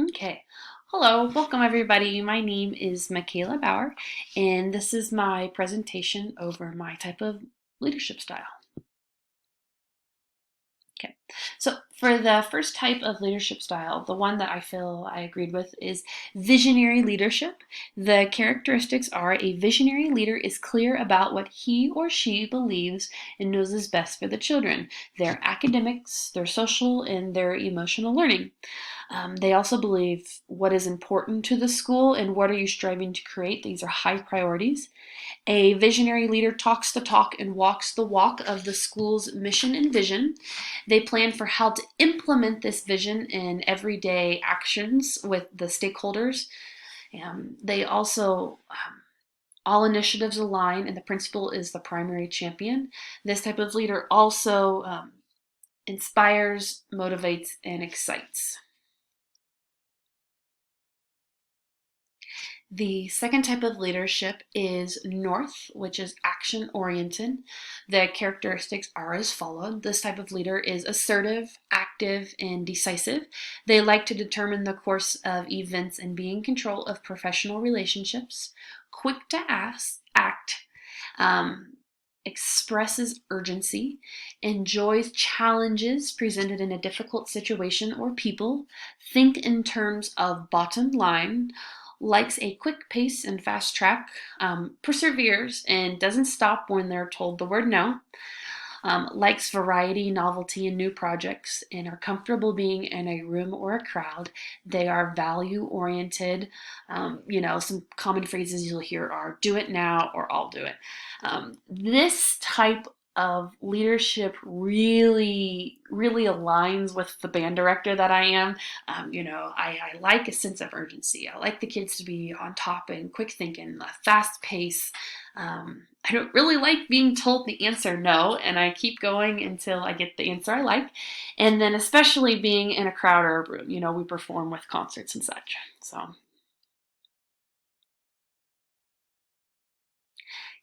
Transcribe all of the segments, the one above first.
Okay. Hello, welcome everybody. My name is Hackett-Bauer, and this is my presentation over my type of leadership style. Okay, so for the first type of leadership style, the one that I feel I agreed with is visionary leadership. The characteristics are a visionary leader is clear about what he or she believes and knows is best for the children, their academics, their social, and their emotional learning. They also believe what is important to the school and what are you striving to create. These are high priorities. A visionary leader talks the talk and walks the walk of the school's mission and vision. They plan for how to implement this vision in everyday actions with the stakeholders. They also all initiatives align, and the principal is the primary champion. This type of leader also inspires, motivates, and excites. The second type of leadership is North, which is action oriented. The characteristics are as followed. This type of leader is assertive, active, and decisive. They like to determine the course of events and be in control of professional relationships. Quick to act, um, expresses urgency, enjoys challenges presented in a difficult situation or people, think in terms of bottom line, likes a quick pace and fast track, perseveres and doesn't stop when they're told the word no, likes variety, novelty, and new projects, and are comfortable being in a room or a crowd. They are value oriented. Some common phrases you'll hear are do it now or I'll do it. This type of leadership really aligns with the band director that I am. I like a sense of urgency. I like the kids to be on top and quick thinking, a fast pace. I don't really like being told the answer no, and I keep going until I get the answer I like. And then, especially being in a crowd or a room, we perform with concerts and such. So,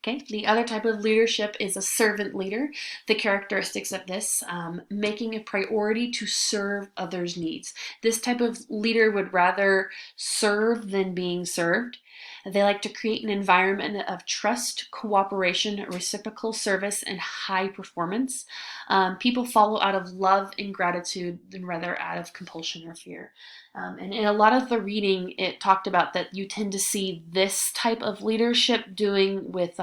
okay, the other type of leadership is a servant leader. The characteristics of this, making a priority to serve others' needs. This type of leader would rather serve than being served. They like to create an environment of trust, cooperation, reciprocal service, and high performance. People follow out of love and gratitude than rather out of compulsion or fear. And in a lot of the reading, it talked about that you tend to see this type of leadership doing with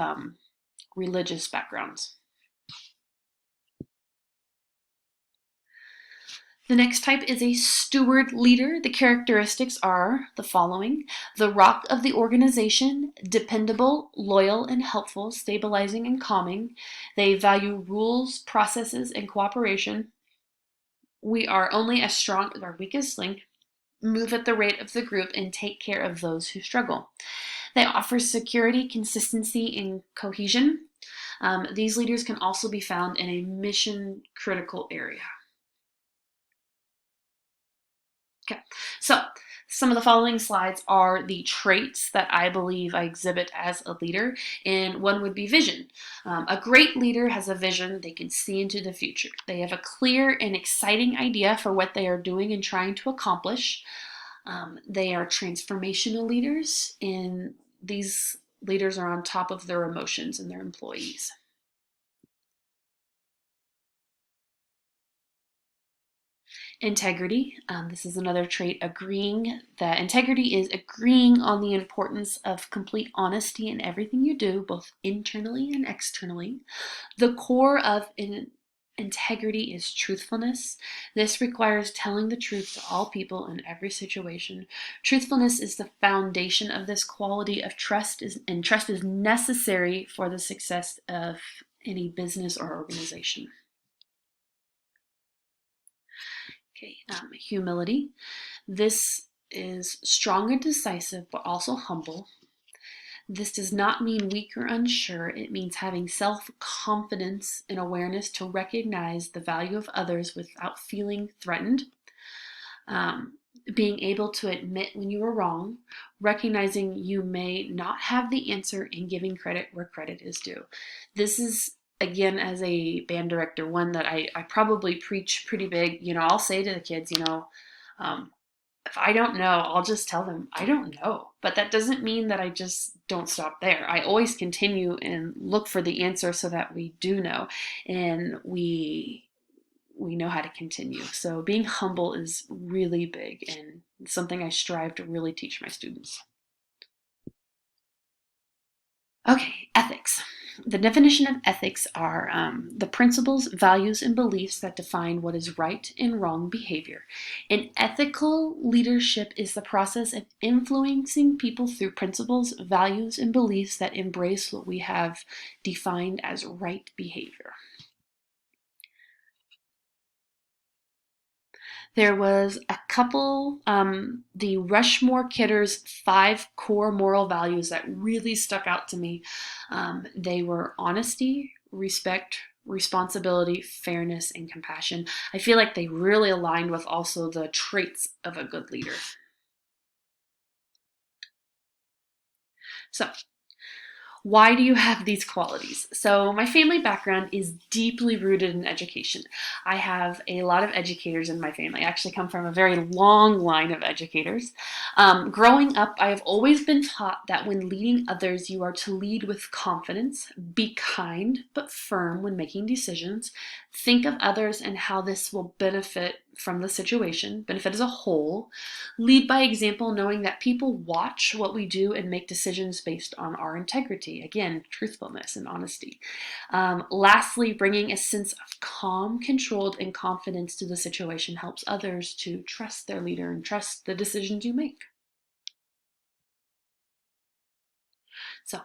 religious backgrounds. The next type is a steward leader. The characteristics are the following: the rock of the organization, dependable, loyal, and helpful, stabilizing and calming. They value rules, processes, and cooperation. We are only as strong as our weakest link, move at the rate of the group, and take care of those who struggle. They offer security, consistency, and cohesion. These leaders can also be found in a mission critical area. Okay, so some of the following slides are the traits that I believe I exhibit as a leader, and one would be vision. A great leader has a vision. They can see into the future. They have a clear and exciting idea for what they are doing and trying to accomplish. They are transformational leaders, and these leaders are on top of their emotions and their employees. Integrity. This is another trait, agreeing that integrity is agreeing on the importance of complete honesty in everything you do, both internally and externally. The core of integrity is truthfulness. This requires telling the truth to all people in every situation. Truthfulness is the foundation of this quality of trust, and trust is necessary for the success of any business or organization. Okay, humility. This is strong and decisive, but also humble. This does not mean weak or unsure. It means having self confidence and awareness to recognize the value of others without feeling threatened. Um, Being able to admit when you are wrong, recognizing you may not have the answer, and giving credit where credit is due. This is, again, as a band director, one that I probably preach pretty big. I'll say to the kids, um, If I don't know, I'll just tell them I don't know. But that doesn't mean that I just don't stop there. I always continue and look for the answer so that we do know, and we know how to continue. So being humble is really big and something I strive to really teach my students. Okay, ethics. The definition of ethics are the principles, values, and beliefs that define what is right and wrong behavior. And ethical leadership is the process of influencing people through principles, values, and beliefs that embrace what we have defined as right behavior. There was a couple, the Rushmore Kidder's 5 core moral values that really stuck out to me. They were honesty, respect, responsibility, fairness, and compassion. I feel like they really aligned with also the traits of a good leader. So, why do you have these qualities? So, my family background is deeply rooted in education. I have a lot of educators in my family. I actually come from a very long line of educators. Growing up, I have always been taught that when leading others, you are to lead with confidence, be kind but firm when making decisions, think of others and how this will benefit from the situation, benefit as a whole, lead by example, knowing that people watch what we do and make decisions based on our integrity. Again, truthfulness and honesty. Lastly, bringing a sense of calm, controlled, and confidence to the situation helps others to trust their leader and trust the decisions you make. So,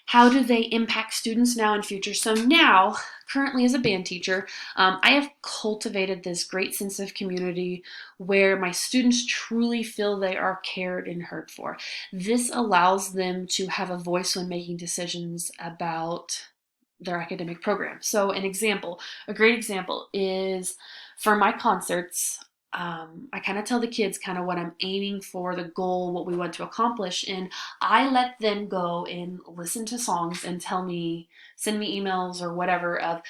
how do they impact students now and future? So now, currently as a band teacher, I have cultivated this great sense of community where my students truly feel they are cared and heard for. This allows them to have a voice when making decisions about their academic program. So a great example is for my concerts. I kind of tell the kids kind of what I'm aiming for, the goal, what we want to accomplish, and I let them go and listen to songs and send me emails or whatever of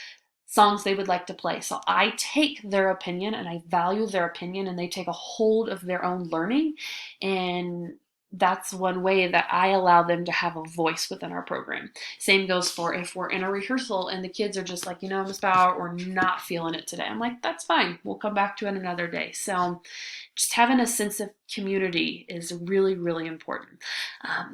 songs they would like to play. So I take their opinion and I value their opinion, and they take a hold of their own learning, and that's one way that I allow them to have a voice within our program. Same goes for if we're in a rehearsal and the kids are just like, Miss Bauer, we're not feeling it today. I'm like, that's fine. We'll come back to it another day. So just having a sense of community is really, really important.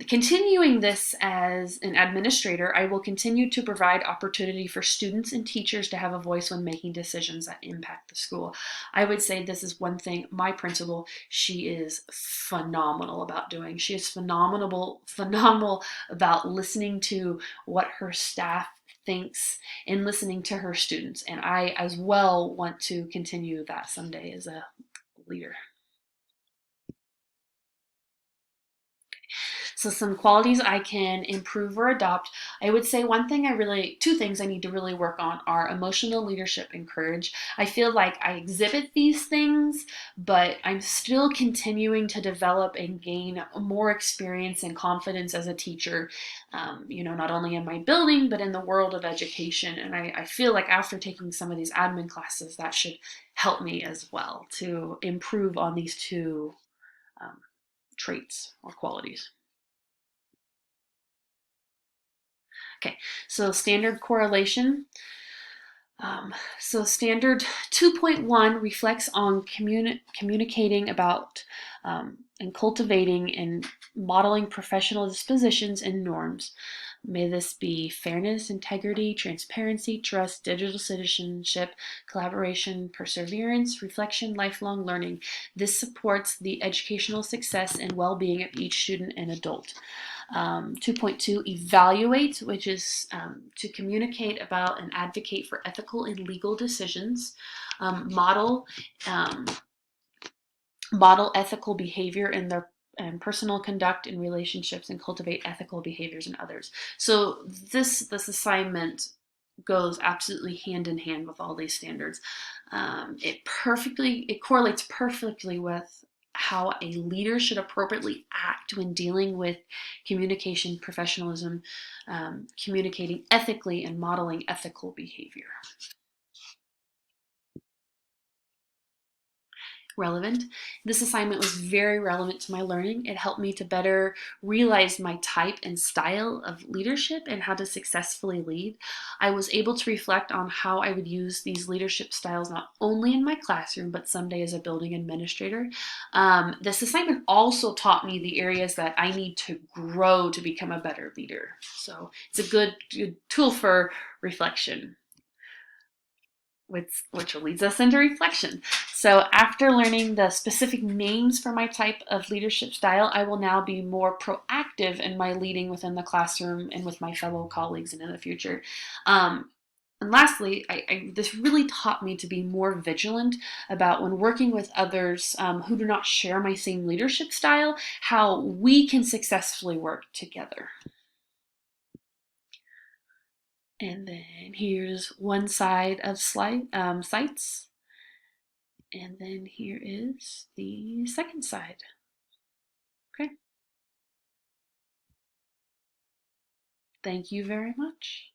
Continuing this as an administrator, I will continue to provide opportunity for students and teachers to have a voice when making decisions that impact the school. I would say this is one thing my principal, she is phenomenal about doing. She is phenomenal about listening to what her staff thinks and listening to her students. And I as well want to continue that someday as a leader. So some qualities I can improve or adopt. I would say two things I need to really work on are emotional leadership and courage. I feel like I exhibit these things, but I'm still continuing to develop and gain more experience and confidence as a teacher, not only in my building, but in the world of education. And I feel like after taking some of these admin classes, that should help me as well to improve on these two um, traits or qualities. Okay, so standard correlation. So standard 2.1 reflects on communicating about and cultivating and modeling professional dispositions and norms. May this be fairness, integrity, transparency, trust, digital citizenship, collaboration, perseverance, reflection, lifelong learning. This supports the educational success and well-being of each student and adult. 2.2, evaluate, which is to communicate about and advocate for ethical and legal decisions. Model um, model ethical behavior in their and personal conduct in relationships and cultivate ethical behaviors in others. So this assignment goes absolutely hand in hand with all these standards. It correlates perfectly with how a leader should appropriately act when dealing with communication, professionalism, communicating ethically, and modeling ethical behavior. relevant. This assignment was very relevant to my learning. It helped me to better realize my type and style of leadership and how to successfully lead. I was able to reflect on how I would use these leadership styles not only in my classroom, but someday as a building administrator. This assignment also taught me the areas that I need to grow to become a better leader. So it's a good tool for reflection, which leads us into reflection. So after learning the specific names for my type of leadership style, I will now be more proactive in my leading within the classroom and with my fellow colleagues and in the future. And lastly, this really taught me to be more vigilant about when working with others who do not share my same leadership style, how we can successfully work together. And then here's one side of sites. And then here is the second side. Okay. Thank you very much.